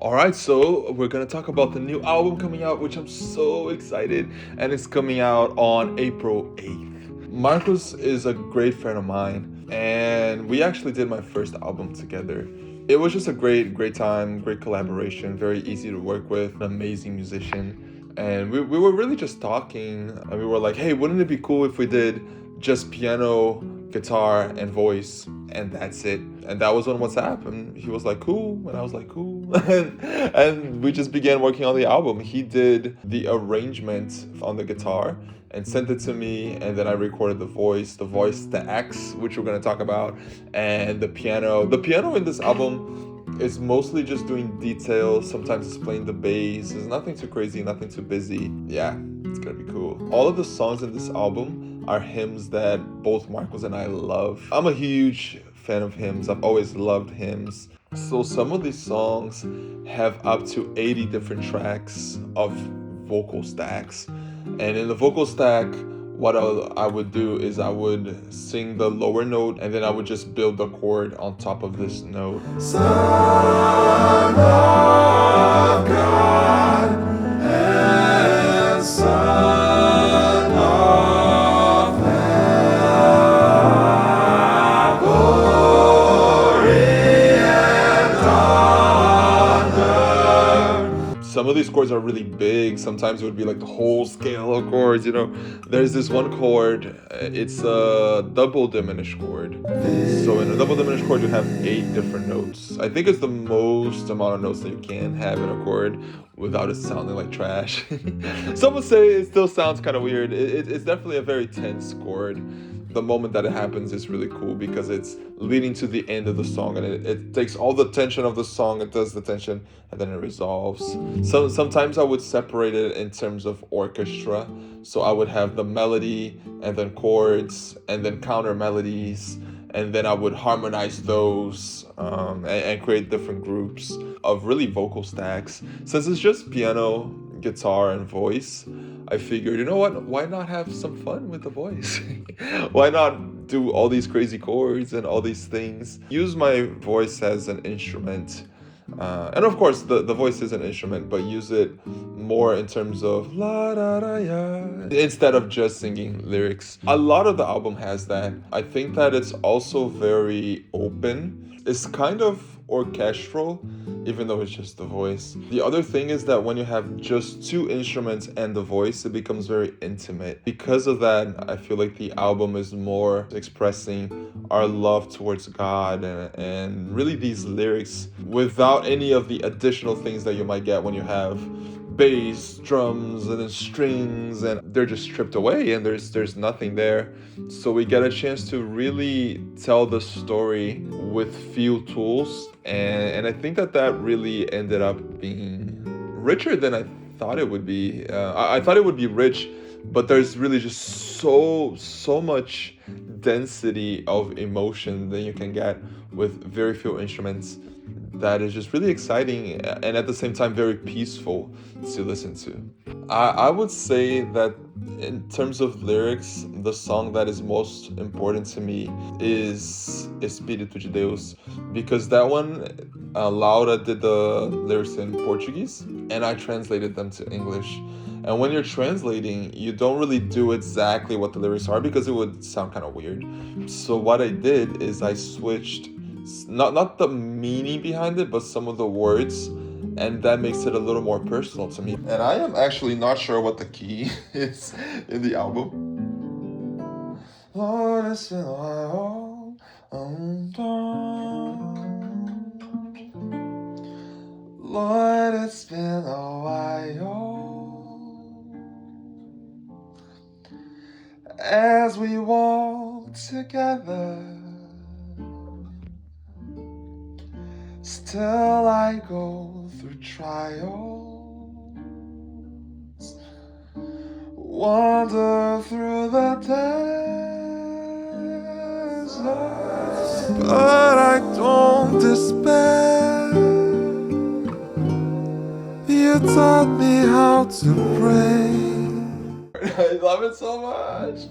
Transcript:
All right, so we're gonna talk about the new album coming out, which I'm so excited, and it's coming out on April 8th. Marcos is a great friend of mine, and we actually did my first album together. It was just a great time, great collaboration, very easy to work with, an amazing musician. And we were really just talking, and we were like, hey, wouldn't it be cool if we did just piano, guitar, and voice, and that's it? And that was on WhatsApp, and he was like, cool, and I was like, cool. And we just began working on the album. He did the arrangement on the guitar and sent it to me, and then I recorded the voice stacks, which we're gonna talk about, and the piano. The piano in this album is mostly just doing details. Sometimes it's playing the bass. There's nothing too crazy, nothing too busy. Yeah, it's gonna be cool. All of the songs in this album are hymns that both Marcos and I love. I'm a huge fan of hymns. I've always loved hymns. So some of these songs have up to 80 different tracks of vocal stacks. And in the vocal stack, what I would do is I would sing the lower note, and then I would just build the chord on top of this note. Son of God and Son of Man, glory and honor. Some of these chords are really big. Sometimes it would be like the whole scale of chords, you know. There's this one chord, it's a double diminished chord. So in a double diminished chord, you have 8 different notes. I think it's the most amount of notes that you can have in a chord without it sounding like trash. Some would say it still sounds kind of weird. It's definitely a very tense chord. The moment that it happens is really cool because it's leading to the end of the song, and it takes all the tension of the song, it does the tension, and then it resolves. Sometimes I would separate it in terms of orchestra. So I would have the melody and then chords and then counter melodies, and then I would harmonize those and create different groups of really vocal stacks. Since it's just piano, guitar, and voice, I figured, you know what? Why not have some fun with the voice? Why not do all these crazy chords and all these things? Use my voice as an instrument. And of course, the voice is an instrument, but use it more in terms of la da da ya instead of just singing lyrics. A lot of the album has that. I think that it's also very open. It's kind of orchestral, even though it's just the voice. The other thing is that when you have just 2 instruments and the voice, it becomes very intimate. Because of that, I feel like the album is more expressing our love towards God and really these lyrics without any of the additional things that you might get when you have bass, drums, and then strings, and they're just stripped away and there's nothing there. So we get a chance to really tell the story with few tools, and I think that really ended up being richer than I thought it would be. I thought it would be rich, but there's really just so much density of emotion that you can get with very few instruments that is just really exciting and at the same time very peaceful to listen to. I would say that in terms of lyrics, the song that is most important to me is Espírito de Deus, because that one, Laura did the lyrics in Portuguese and I translated them to English. And when you're translating, you don't really do exactly what the lyrics are because it would sound kind of weird. So what I did is I switched not the meaning behind it, but some of the words, and that makes it a little more personal to me. And I am actually not sure what the key is in the album. Lord, it's been a while. Lord, it's been a while as we walk together. Still I go through trials, wander through the desert, but I don't despair. You taught me how to pray. I love it so much.